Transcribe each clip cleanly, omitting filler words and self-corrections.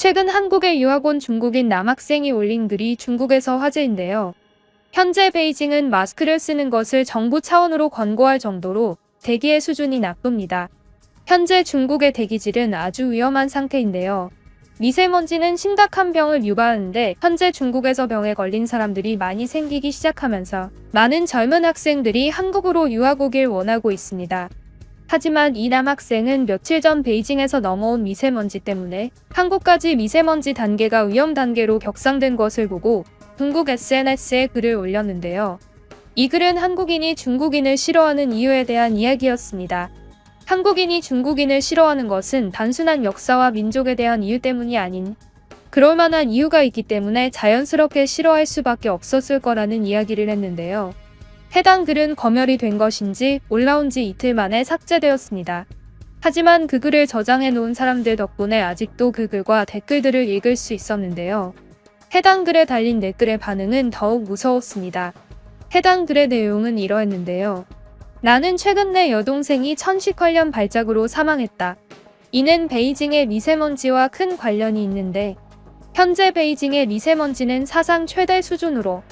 최근 한국에 유학 온 중국인 남학생이 올린 글이 중국에서 화제인데요. 현재 베이징은 마스크를 쓰는 것을 정부 차원으로 권고할 정도로 대기의 수준이 나쁩니다. 현재 중국의 대기질은 아주 위험한 상태인데요. 미세먼지는 심각한 병을 유발하는데 현재 중국에서 병에 걸린 사람들이 많이 생기기 시작하면서 많은 젊은 학생들이 한국으로 유학 오길 원하고 있습니다. 하지만 이 남학생은 며칠 전 베이징에서 넘어온 미세먼지 때문에 한국까지 미세먼지 단계가 위험 단계로 격상된 것을 보고 중국 SNS에 글을 올렸는데요. 이 글은 한국인이 중국인을 싫어하는 이유에 대한 이야기였습니다. 한국인이 중국인을 싫어하는 것은 단순한 역사와 민족에 대한 이유 때문이 아닌 그럴 만한 이유가 있기 때문에 자연스럽게 싫어할 수밖에 없었을 거라는 이야기를 했는데요. 해당 글은 검열이 된 것인지 올라온 지 이틀 만에 삭제되었습니다. 하지만 그 글을 저장해 놓은 사람들 덕분에 아직도 그 글과 댓글들을 읽을 수 있었는데요. 해당 글에 달린 댓글의 반응은 더욱 무서웠습니다. 해당 글의 내용은 이러했는데요. 나는 최근 내 여동생이 천식 관련 발작으로 사망했다. 이는 베이징의 미세먼지와 큰 관련이 있는데 현재 베이징의 미세먼지는 사상 최대 수준으로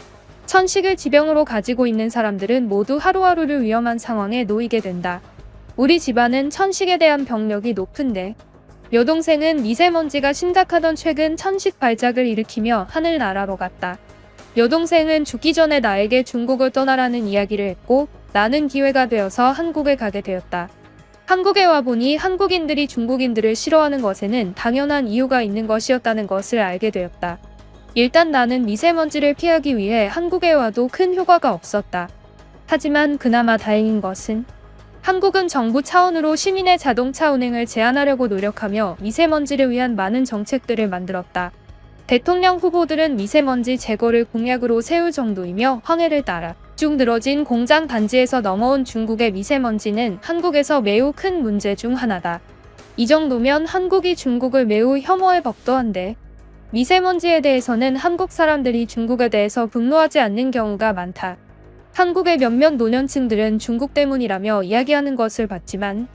천식을 지병으로 가지고 있는 사람들은 모두 하루하루를 위험한 상황에 놓이게 된다. 우리 집안은 천식에 대한 병력이 높은데 여동생은 미세먼지가 심각하던 최근 천식 발작을 일으키며 하늘나라로 갔다. 여동생은 죽기 전에 나에게 중국을 떠나라는 이야기를 했고 나는 기회가 되어서 한국에 가게 되었다. 한국에 와보니 한국인들이 중국인들을 싫어하는 것에는 당연한 이유가 있는 것이었다는 것을 알게 되었다. 일단 나는 미세먼지를 피하기 위해 한국에 와도 큰 효과가 없었다. 하지만 그나마 다행인 것은 한국은 정부 차원으로 시민의 자동차 운행을 제한하려고 노력하며 미세먼지를 위한 많은 정책들을 만들었다. 대통령 후보들은 미세먼지 제거를 공약으로 세울 정도이며 황해를 따라 쭉 늘어진 공장 단지에서 넘어온 중국의 미세먼지는 한국에서 매우 큰 문제 중 하나다. 이 정도면 한국이 중국을 매우 혐오할 법도 한데 미세먼지에 대해서는 한국 사람들이 중국에 대해서 분노하지 않는 경우가 많다. 한국의 몇몇 노년층들은 중국 때문이라며 이야기하는 것을 봤지만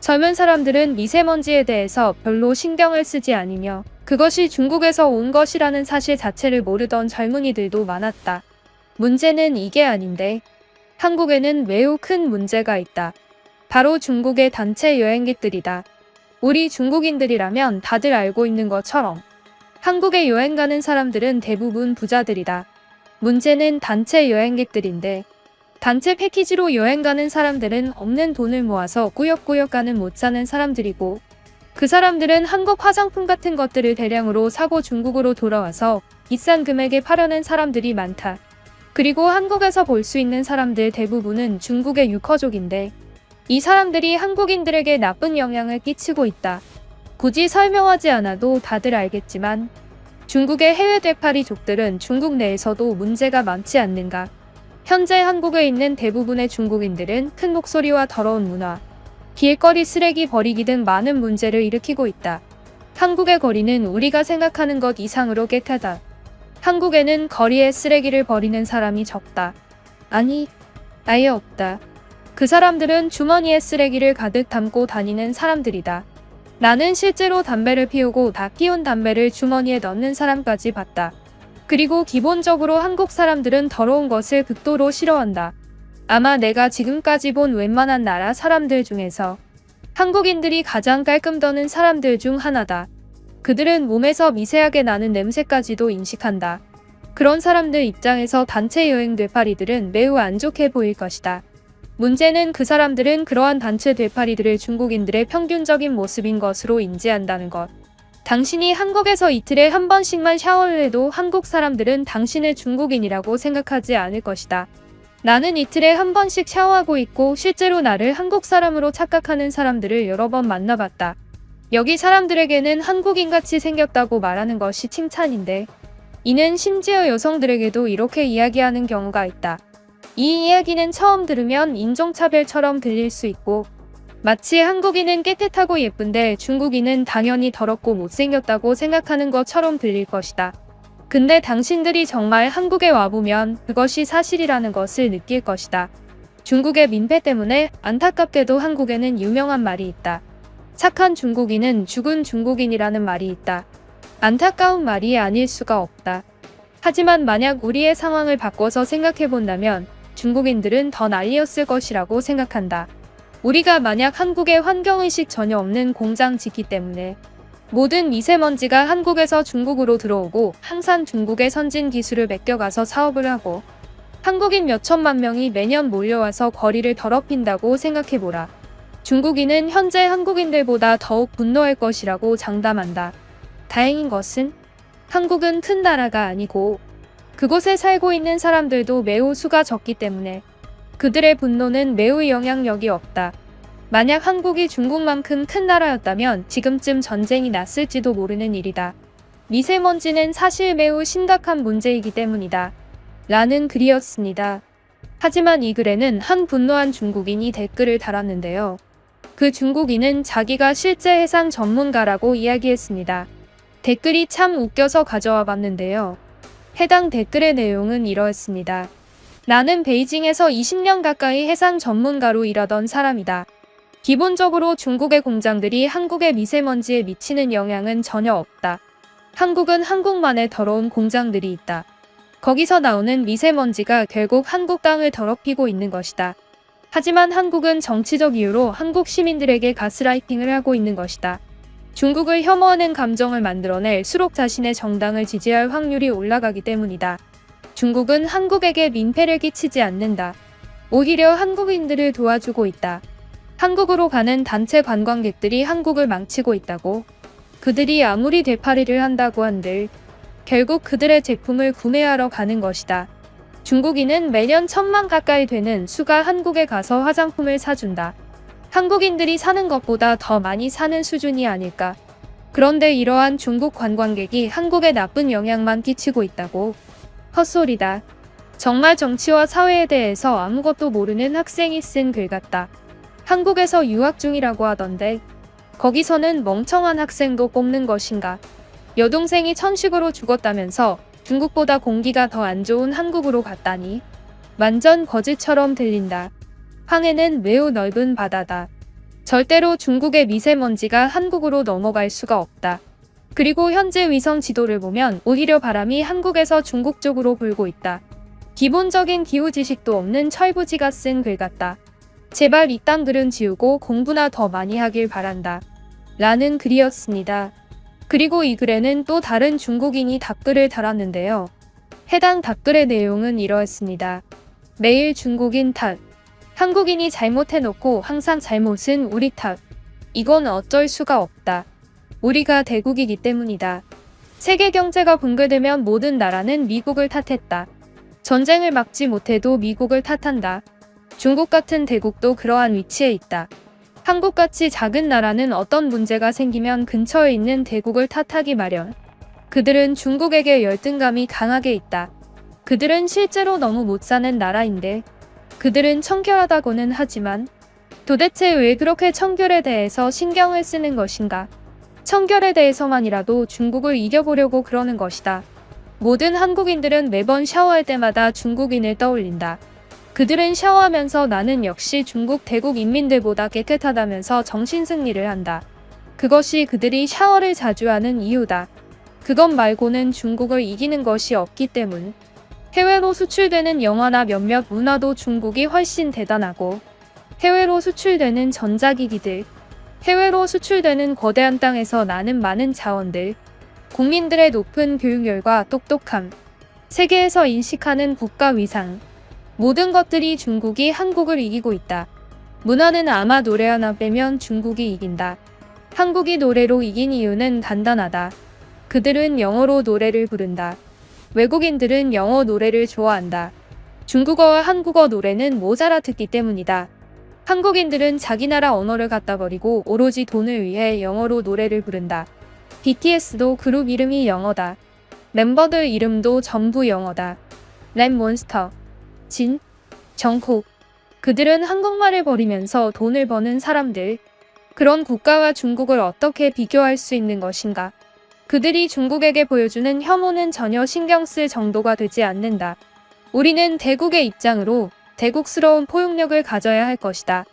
젊은 사람들은 미세먼지에 대해서 별로 신경을 쓰지 않으며 그것이 중국에서 온 것이라는 사실 자체를 모르던 젊은이들도 많았다. 문제는 이게 아닌데 한국에는 매우 큰 문제가 있다. 바로 중국의 단체 여행객들이다. 우리 중국인들이라면 다들 알고 있는 것처럼 한국에 여행 가는 사람들은 대부분 부자들이다. 문제는 단체 여행객들인데 단체 패키지로 여행 가는 사람들은 없는 돈을 모아서 꾸역꾸역 가는 못 사는 사람들이고 그 사람들은 한국 화장품 같은 것들을 대량으로 사고 중국으로 돌아와서 비싼 금액에 파려는 사람들이 많다. 그리고 한국에서 볼 수 있는 사람들 대부분은 중국의 유커족인데 이 사람들이 한국인들에게 나쁜 영향을 끼치고 있다. 굳이 설명하지 않아도 다들 알겠지만 중국의 해외 되팔이족들은 중국 내에서도 문제가 많지 않는가. 현재 한국에 있는 대부분의 중국인들은 큰 목소리와 더러운 문화, 길거리 쓰레기 버리기 등 많은 문제를 일으키고 있다. 한국의 거리는 우리가 생각하는 것 이상으로 깨끗하다. 한국에는 거리에 쓰레기를 버리는 사람이 적다. 아니, 아예 없다. 그 사람들은 주머니에 쓰레기를 가득 담고 다니는 사람들이다. 나는 실제로 담배를 피우고 다 피운 담배를 주머니에 넣는 사람까지 봤다. 그리고 기본적으로 한국 사람들은 더러운 것을 극도로 싫어한다. 아마 내가 지금까지 본 웬만한 나라 사람들 중에서 한국인들이 가장 깔끔 더는 사람들 중 하나다. 그들은 몸에서 미세하게 나는 냄새까지도 인식한다. 그런 사람들 입장에서 단체 여행 되팔이들은 매우 안 좋게 보일 것이다. 문제는 그 사람들은 그러한 단체 되팔이들을 중국인들의 평균적인 모습인 것으로 인지한다는 것. 당신이 한국에서 이틀에 한 번씩만 샤워를 해도 한국 사람들은 당신을 중국인이라고 생각하지 않을 것이다. 나는 이틀에 한 번씩 샤워하고 있고 실제로 나를 한국 사람으로 착각하는 사람들을 여러 번 만나봤다. 여기 사람들에게는 한국인같이 생겼다고 말하는 것이 칭찬인데 이는 심지어 여성들에게도 이렇게 이야기하는 경우가 있다. 이 이야기는 처음 들으면 인종차별처럼 들릴 수 있고 마치 한국인은 깨끗하고 예쁜데 중국인은 당연히 더럽고 못생겼다고 생각하는 것처럼 들릴 것이다. 근데 당신들이 정말 한국에 와보면 그것이 사실이라는 것을 느낄 것이다. 중국의 민폐 때문에 안타깝게도 한국에는 유명한 말이 있다. 착한 중국인은 죽은 중국인이라는 말이 있다. 안타까운 말이 아닐 수가 없다. 하지만 만약 우리의 상황을 바꿔서 생각해본다면 중국인들은 더 난리였을 것이라고 생각한다. 우리가 만약 한국에 환경의식 전혀 없는 공장 짓기 때문에 모든 미세먼지가 한국에서 중국으로 들어오고 항상 중국의 선진 기술을 맡겨가서 사업을 하고 한국인 몇천만 명이 매년 몰려와서 거리를 더럽힌다고 생각해보라. 중국인은 현재 한국인들보다 더욱 분노할 것이라고 장담한다. 다행인 것은 한국은 큰 나라가 아니고 그곳에 살고 있는 사람들도 매우 수가 적기 때문에 그들의 분노는 매우 영향력이 없다. 만약 한국이 중국만큼 큰 나라였다면 지금쯤 전쟁이 났을지도 모르는 일이다. 미세먼지는 사실 매우 심각한 문제이기 때문이다. 라는 글이었습니다. 하지만 이 글에는 한 분노한 중국인이 댓글을 달았는데요. 그 중국인은 자기가 실제 해상 전문가라고 이야기했습니다. 댓글이 참 웃겨서 가져와 봤는데요. 해당 댓글의 내용은 이러했습니다. 나는 베이징에서 20년 가까이 해상 전문가로 일하던 사람이다. 기본적으로 중국의 공장들이 한국의 미세먼지에 미치는 영향은 전혀 없다. 한국은 한국만의 더러운 공장들이 있다. 거기서 나오는 미세먼지가 결국 한국 땅을 더럽히고 있는 것이다. 하지만 한국은 정치적 이유로 한국 시민들에게 가스라이팅을 하고 있는 것이다. 중국을 혐오하는 감정을 만들어낼수록 자신의 정당을 지지할 확률이 올라가기 때문이다. 중국은 한국에게 민폐를 끼치지 않는다. 오히려 한국인들을 도와주고 있다. 한국으로 가는 단체 관광객들이 한국을 망치고 있다고. 그들이 아무리 되팔이를 한다고 한들 결국 그들의 제품을 구매하러 가는 것이다. 중국인은 매년 1000만 가까이 되는 수가 한국에 가서 화장품을 사준다. 한국인들이 사는 것보다 더 많이 사는 수준이 아닐까. 그런데 이러한 중국 관광객이 한국에 나쁜 영향만 끼치고 있다고. 헛소리다. 정말 정치와 사회에 대해서 아무것도 모르는 학생이 쓴 글 같다. 한국에서 유학 중이라고 하던데 거기서는 멍청한 학생도 뽑는 것인가. 여동생이 천식으로 죽었다면서 중국보다 공기가 더 안 좋은 한국으로 갔다니. 완전 거짓처럼 들린다. 황해는 매우 넓은 바다다. 절대로 중국의 미세먼지가 한국으로 넘어갈 수가 없다. 그리고 현재 위성 지도를 보면 오히려 바람이 한국에서 중국 쪽으로 불고 있다. 기본적인 기후 지식도 없는 철부지가 쓴 글 같다. 제발 이딴 글은 지우고 공부나 더 많이 하길 바란다. 라는 글이었습니다. 그리고 이 글에는 또 다른 중국인이 답글을 달았는데요. 해당 답글의 내용은 이러했습니다. 매일 중국인 탓. 한국인이 잘못해놓고 항상 잘못은 우리 탓. 이건 어쩔 수가 없다. 우리가 대국이기 때문이다. 세계 경제가 붕괴되면 모든 나라는 미국을 탓했다. 전쟁을 막지 못해도 미국을 탓한다. 중국 같은 대국도 그러한 위치에 있다. 한국같이 작은 나라는 어떤 문제가 생기면 근처에 있는 대국을 탓하기 마련. 그들은 중국에게 열등감이 강하게 있다. 그들은 실제로 너무 못 사는 나라인데 그들은 청결하다고는 하지만 도대체 왜 그렇게 청결에 대해서 신경을 쓰는 것인가? 청결에 대해서만이라도 중국을 이겨보려고 그러는 것이다. 모든 한국인들은 매번 샤워할 때마다 중국인을 떠올린다. 그들은 샤워하면서 나는 역시 중국 대국 인민들보다 깨끗하다면서 정신승리를 한다. 그것이 그들이 샤워를 자주 하는 이유다. 그것 말고는 중국을 이기는 것이 없기 때문. 해외로 수출되는 영화나 몇몇 문화도 중국이 훨씬 대단하고 해외로 수출되는 전자기기들, 해외로 수출되는 거대한 땅에서 나는 많은 자원들, 국민들의 높은 교육열과 똑똑함, 세계에서 인식하는 국가 위상, 모든 것들이 중국이 한국을 이기고 있다. 문화는 아마 노래 하나 빼면 중국이 이긴다. 한국이 노래로 이긴 이유는 간단하다. 그들은 영어로 노래를 부른다. 외국인들은 영어 노래를 좋아한다. 중국어와 한국어 노래는 모자라 듣기 때문이다. 한국인들은 자기 나라 언어를 갖다 버리고 오로지 돈을 위해 영어로 노래를 부른다. BTS도 그룹 이름이 영어다. 멤버들 이름도 전부 영어다. 랩몬스터, 진, 정콕. 그들은 한국말을 버리면서 돈을 버는 사람들. 그런 국가와 중국을 어떻게 비교할 수 있는 것인가? 그들이 중국에게 보여주는 혐오는 전혀 신경 쓸 정도가 되지 않는다. 우리는 대국의 입장으로 대국스러운 포용력을 가져야 할 것이다.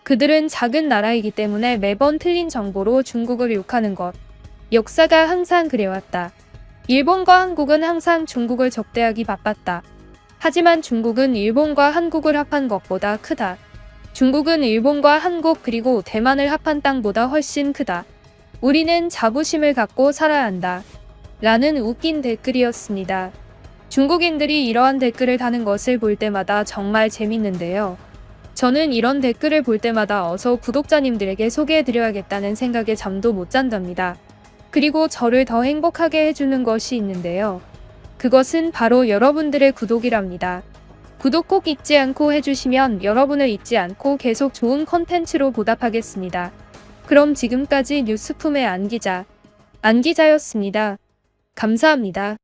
그들은 작은 나라이기 때문에 매번 틀린 정보로 중국을 욕하는 것. 역사가 항상 그래왔다. 일본과 한국은 항상 중국을 적대하기 바빴다. 하지만 중국은 일본과 한국을 합한 것보다 크다. 중국은 일본과 한국 그리고 대만을 합한 땅보다 훨씬 크다. 우리는 자부심을 갖고 살아야 한다. 라는 웃긴 댓글이었습니다. 중국인들이 이러한 댓글을 다는 것을 볼 때마다 정말 재밌는데요. 저는 이런 댓글을 볼 때마다 어서 구독자님들에게 소개해드려야겠다는 생각에 잠도 못 잔답니다. 그리고 저를 더 행복하게 해주는 것이 있는데요. 그것은 바로 여러분들의 구독이랍니다. 구독 꼭 잊지 않고 해주시면 여러분을 잊지 않고 계속 좋은 컨텐츠로 보답하겠습니다. 그럼 지금까지 뉴스품의 안기자였습니다. 감사합니다.